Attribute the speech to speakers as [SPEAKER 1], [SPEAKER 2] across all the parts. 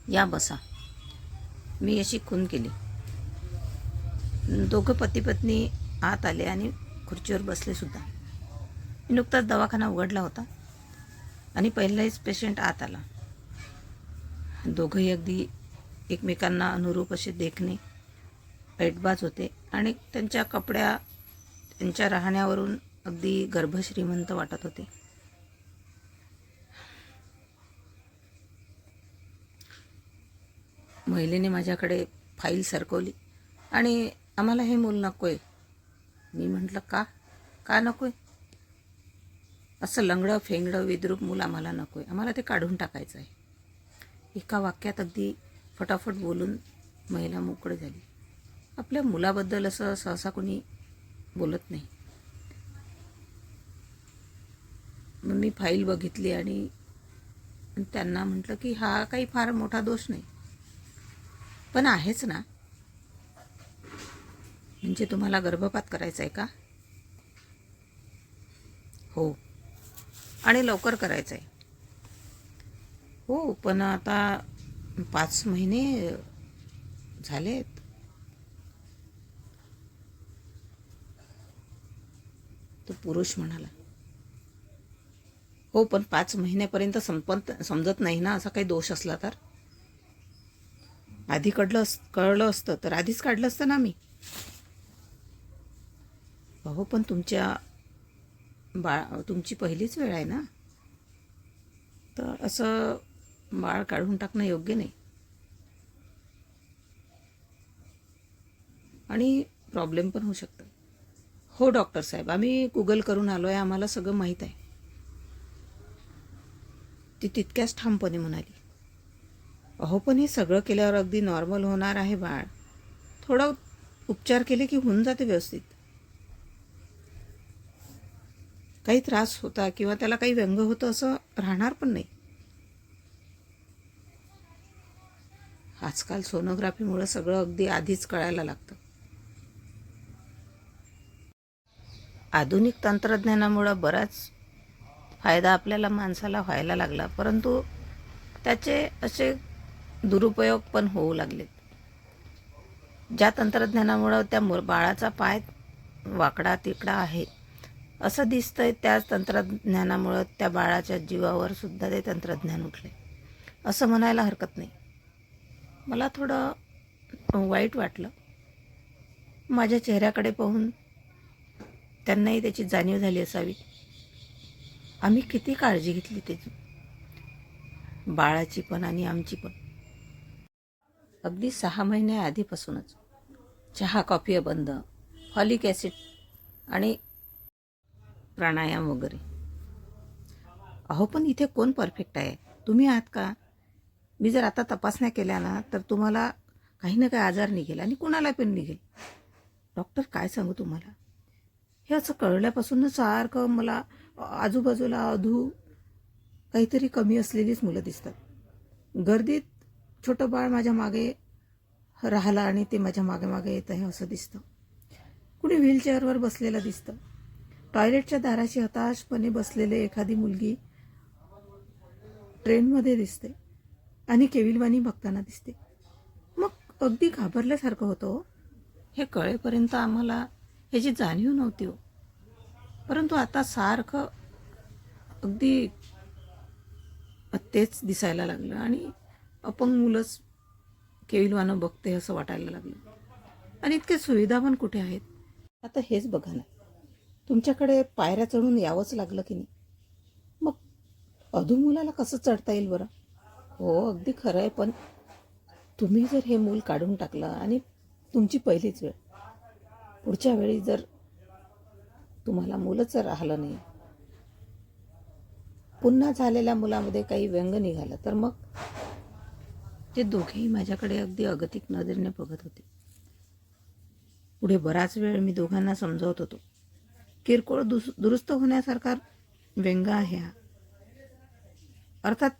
[SPEAKER 1] या बसा. मी अशी खून केली. दोघं पती पत्नी आत आले आणि खुर्चीवर बसले सुद्धा. मी नुकताच दवाखाना उघडला होता आणि पहिलाच पेशंट आत आला. दोघंही अगदी एकमेकांना अनुरूप असे देखणे, ऐटबाज होते आणि त्यांच्या कपड्या, त्यांच्या राहण्यावरून अगदी गर्भश्रीमंत वाटत होते. महिलेने माझ्याकडे फाईल सरकवली आणि आम्हाला हे मूल नको आहे. मी म्हटलं का का नको आहे? असं लंगडं फेंगडं विद्रूप मूल आम्हाला नको आहे, आम्हाला ते काढून टाकायचं आहे. एका वाक्यात अगदी फटाफट बोलून महिला मोकळी झाली. आपल्या मुलाबद्दल असं सहसा कोणी बोलत नाही. मग मी फाईल बघितली आणि त्यांना म्हटलं की हा काही फार मोठा दोष नाही, पण आहेच ना. म्हणजे तुम्हाला गर्भपात करायचा आहे का? हो, आणि लवकर करायचं आहे. हो, पण आता 5 महिने झालेत. तो पुरुष म्हणाला. हो, पण 5 महिन्यापर्यंत समजत नाही ना, असा काही दोष असला तर. आधी कळलं असतं तर आधीच काढलं असतं ना मी. हो, पण तुमची पहिलीच वेळ आहे ना, तर असं बाळ काढून टाकणं योग्य नाही. आणि प्रॉब्लेम पण होऊ शकतं. हो डॉक्टर साहेब, आम्ही गुगल करून आलो आहे, आम्हाला सगळं माहीत आहे. ती तितक्याच ठामपणे म्हणाली. अहो, पण हे सगळं केल्यावर अगदी नॉर्मल होणार आहे बाळ. थोडं उपचार केले की होऊन जाते व्यवस्थित. काही त्रास होता किंवा त्याला काही व्यंग होतं असं राहणार पण नाही. आजकाल सोनोग्राफीमुळे सगळं अगदी आधीच कळायला लागतं. आधुनिक तंत्रज्ञानामुळं बराच फायदा आपल्याला माणसाला व्हायला लागला, परंतु त्याचे असे दुरुपयोग पण होऊ लागलेत. ज्या तंत्रज्ञानामुळं त्या बाळाचा पाय वाकडा तिकडा आहे असं दिसतंय, त्याच तंत्रज्ञानामुळं त्या बाळाच्या जीवावर सुद्धा ते तंत्रज्ञान उठले असं म्हणायला हरकत नाही. मला थोडं वाईट वाटलं. माझ्या चेहऱ्याकडे पाहून त्यांनाही त्याची जाणीव झाली असावी. आम्ही किती काळजी घेतली त्याची, बाळाची पण आणि आमची पण. अगदी 6 महिन्याआधीपासूनच चहा कॉफी बंद, फॉलिक ॲसिड आणि प्राणायाम वगैरे. अहो, पण इथे कोण परफेक्ट आहे? तुम्ही आहात का? मी जर आता तपासण्या केल्या ना तर तुम्हाला काही ना काही आजार निघेल आणि कुणाला पण निघेल. डॉक्टर काय सांगू तुम्हाला, हे असं कळल्यापासूनच सारखं मला आजूबाजूला काहीतरी कमी असलेलीच मुलं दिसतात. गर्दीत छोटं बाळ माझ्या मागे राहिलं आणि ते माझ्या मागे मागे येत आहे असं दिसतं. कुणी व्हीलचेअरवर बसलेलं दिसतं. टॉयलेटच्या दाराशी हताशपणे बसलेले एखादी मुलगी ट्रेनमध्ये दिसते आणि केविलवाणी बघताना दिसते. मग अगदी घाबरल्यासारखं होतं हो. हे कळेपर्यंत आम्हाला ह्याची जाणीव नव्हती हो. परंतु आता सारखं अगदी तेच दिसायला लागलं आणि अपंग मुलंच केविलवानं बघते असं वाटायला लागलं. आणि इतक्या सुविधा पण कुठे आहेत? आता हेच बघा ना, तुमच्याकडे पायऱ्या चढून यावंच लागलं की नाही, मग मुलाला कसं चढता येईल बरं? हो, अगदी खरं आहे. पण तुम्ही जर हे मूल काढून टाकलं आणि तुमची पहिलीच वेळ, पुढच्या वेळी जर तुम्हाला मुलंच राहिलं नाही, पुन्हा झालेल्या मुलामध्ये काही व्यंग निघालं तर मग. ते दोघेही माझ्याकडे अगदी अगतिक नजरेने बघत होते. पुढे बराच वेळ मी दोघांना समजावत होतो, किरकोळ दुरुस्त होण्यासारखा व्यंग आहे हा. अर्थात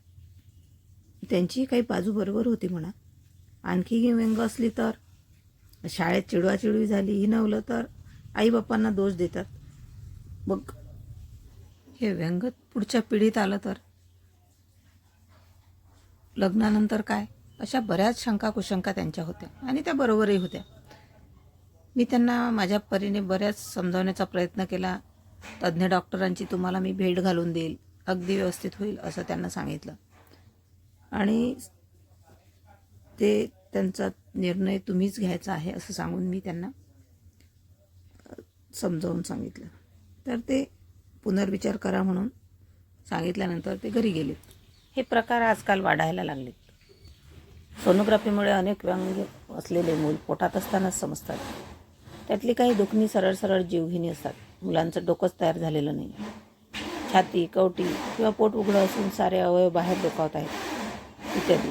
[SPEAKER 1] त्यांची काही बाजू बरोबर होती म्हणा. आणखी व्यंग असली तर शाळेत चिडवाचिडवी झाली, हिनवलं तर आईबापांना दोष देतात. मग हे व्यंग पुढच्या पिढीत आलं तर लग्नानंतर काय? अशा बऱ्याच शंका कुशंका त्यांच्या होत्या आणि त्या बरोबरही होत्या. मी त्यांना माझ्या परीने बऱ्याच समजावण्याचा प्रयत्न केला. तज्ज्ञ डॉक्टरांची तुम्हाला मी भेट घालून देईल, अगदी व्यवस्थित होईल असं त्यांना सांगितलं. आणि ते त्यांचा निर्णय तुम्हीच घ्यायचा आहे असं सांगून मी त्यांना समजावून सांगितलं. तर ते पुनर्विचार करा म्हणून सांगितल्यानंतर ते घरी गेले. हे प्रकार आजकाल वाढायला लागले. सोनोग्राफीमुळे अनेक व्यंग असलेले मूल पोटात असतानाच समजतात. त्यातली काही दुखणी सरळ सरळ जीवघेणी असतात. मुलांचं डोकंच तयार झालेलं नाही. छाती, कवटी किंवा पोट उघडं असून सारे अवयव बाहेर डोकावत आहेत इत्यादी.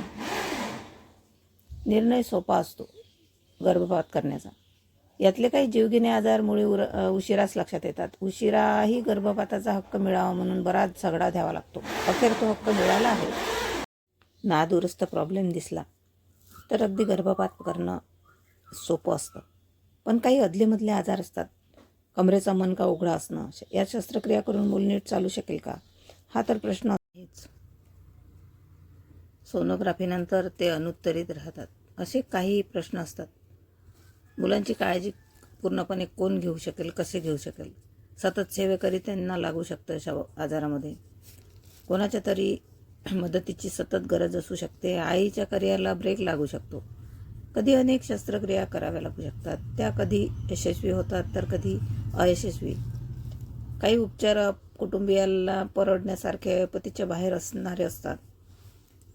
[SPEAKER 1] निर्णय सोपा असतो गर्भपात करण्याचा. यातले काही जीवघेणे आजार मुळे उशिराच लक्षात येतात. उशिराही गर्भपाताचा हक्क मिळावा म्हणून बराच झगडा द्यावा लागतो. अखेर तो हक्क मिळाला आहे. नादुरुस्त प्रॉब्लेम दिसला तर अगदी गर्भपात करणं सोपं असतं. पण काही अदलेमधले आजार असतात. कमरेचा मणका उघडा असणं, या शस्त्रक्रिया करून मूल नीट चालू शकेल का, हा तर प्रश्न आहेच. सोनोग्राफीनंतर ते अनुत्तरित राहतात. असे काही प्रश्न असतात. मुलांची काळजी पूर्णपणे कोण घेऊ शकेल, कसे घेऊ शकेल. सतत सेवेकरी त्यांना लागू शकतं अशा आजारामध्ये. कोणाच्या तरी मदतीची सतत गरज असू शकते. आईच्या करिअरला ब्रेक लागू शकतो. कधी अनेक शस्त्रक्रिया कराव्या लागू शकतात. त्या कधी यशस्वी होतात तर कधी अयशस्वी. काही उपचार कुटुंबियाला परवडण्यासारखे पतीच्या बाहेर असणारे असतात.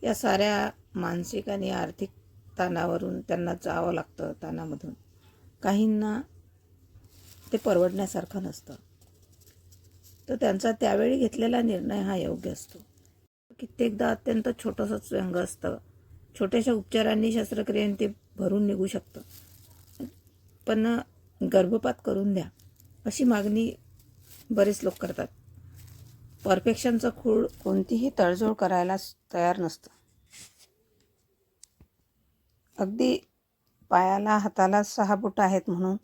[SPEAKER 1] या साऱ्या मानसिक आणि आर्थिक ताणावरून त्यांना जावं लागतं. ताणामधून काहींना ते परवडण्यासारखं नसतं, तर त्यांचा त्यावेळी घेतलेला निर्णय हा योग्य असतो. कित्येकदा अत्यंत छोटंसंच व्यंग असतं. छोट्याशा उपचारांनी शस्त्रक्रियेने ते भरून निघू शकतं. पण गर्भपात करून द्या अशी मागणी बरेच लोक करतात. परफेक्शनचं खूळ कोणतीही तडजोड करायला तयार नसतं. अगदी पायाला हाताला 6 बोटं आहेत म्हणून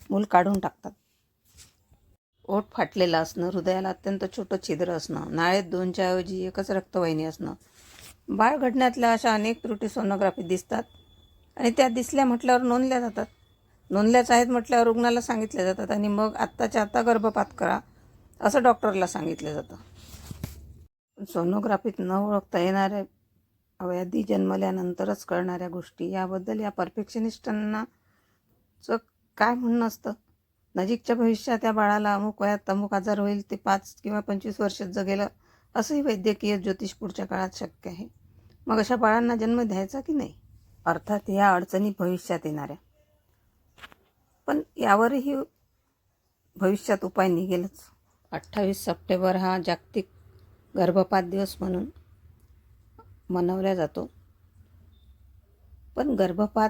[SPEAKER 1] मूल काढून टाकतात. ओठ फाटलेलं असणं, हृदयाला अत्यंत छोटं छिद्र असणं, नाळेत 2च्या ऐवजी 1च रक्तवाहिनी असणं, बाळ घडण्यातल्या अशा अनेक त्रुटी सोनोग्राफीत दिसतात. आणि त्या दिसल्या म्हटल्यावर नोंदल्या जातात. नोंदल्याच आहेत म्हटल्यावर रुग्णाला सांगितल्या जातात आणि मग आत्ताच्या आत्ता गर्भपात करा असं डॉक्टरला सांगितलं जातं. सोनोग्राफीत न ओळखता येणाऱ्या व्याधी जन्मल्यानंतरच कळणाऱ्या गोष्टी, याबद्दल या परफेक्शनिस्टांनाचं काय म्हणणं असतं. नजीकच्या भविष्यात या बाळाला अमुक वयात अमुक आजार होईल, ते 5 किंवा 25 वर्षात जगेल असंही वैद्यकीय ज्योतिष पुढच्या काळात शक्य आहे. मग अशा बाळांना जन्म द्यायचा की नाही. अर्थात या अडचणी भविष्यात येणाऱ्या, पण यावरही भविष्यात उपाय निघेलच. 28 सप्टेंबर हा जागतिक गर्भपात दिवस म्हणून मनवला जातो. पण गर्भपात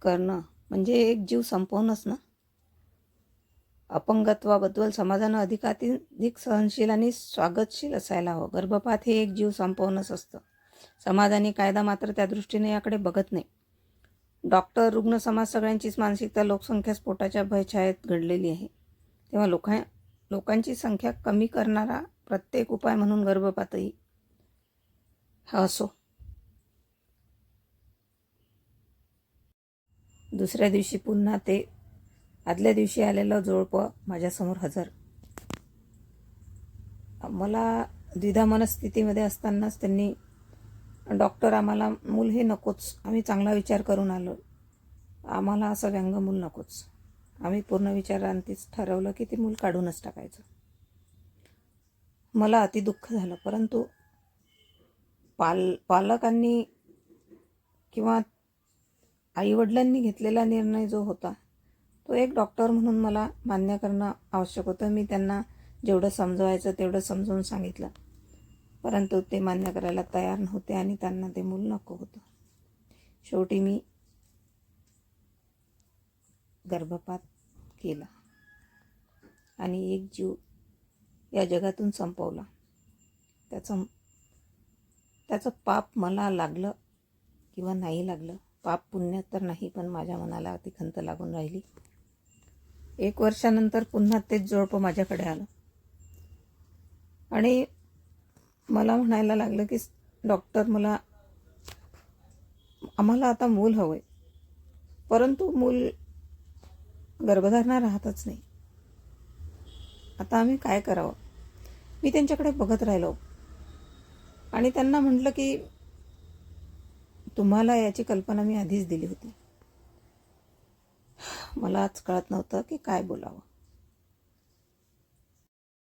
[SPEAKER 1] करणं म्हणजे एक जीव संपवणंच ना. अपंगत्वाबद्दल समाजानं अधिकाधिक सहनशील आणि स्वागतशील असायला हवं. गर्भपात हे एक जीव संपवणंच असतं. समाज आणि कायदा मात्र त्या दृष्टीने याकडे बघत नाही. डॉक्टर, रुग्ण, समाज सगळ्यांचीच मानसिकता लोकसंख्या स्फोटाच्या भयछायेत घडलेली आहे. तेव्हा लोकांची संख्या कमी करणारा प्रत्येक उपाय म्हणून गर्भपातही हा असो. दुसऱ्या दिवशी पुन्हा ते आदल्या दिवशी आलेलं जोडपं माझ्यासमोर हजर. मला द्विधा मनस्थितीमध्ये असतानाच त्यांनी, डॉक्टर आम्हाला मूल हे नकोच, आम्ही चांगला विचार करून आलो, आम्हाला असं व्यंग मूल नकोच. आम्ही पूर्ण विचारांतीच ठरवलं की ते मूल काढूनच टाकायचं. मला अति दुःख झालं, परंतु पालकांनी किंवा आईवडिलांनी घेतलेला निर्णय जो होता तो एक डॉक्टर म्हणून मला मान्य करणं आवश्यक होतं. मी त्यांना जेवढं समजवायचं तेवढं समजावून सांगितलं, परंतु ते मान्य करायला तयार नव्हते आणि त्यांना ते मूल नको होतं. शेवटी मी गर्भपात केला आणि एक जीव या जगातून संपवला. त्याचं पाप मला लागलं किंवा नाही लागलं, पाप पुण्य तर नाही, पण माझ्या मनाला ती खंत लागून राहिली. 1 वर्षानंतर पुन्हा तेच जोडपं माझ्याकडे आलं आणि मला म्हणायला लागलं की डॉक्टर, मला आम्हाला आता मूल हवं आहे, परंतु मूल गर्भधारणा राहतच नाही. आता आम्ही काय करावं? मी त्यांच्याकडे बघत राहिलो आणि त्यांना म्हटलं की तुम्हाला याची कल्पना मी आधीच दिली होती. मला आज कळत नव्हतं की काय बोलावं.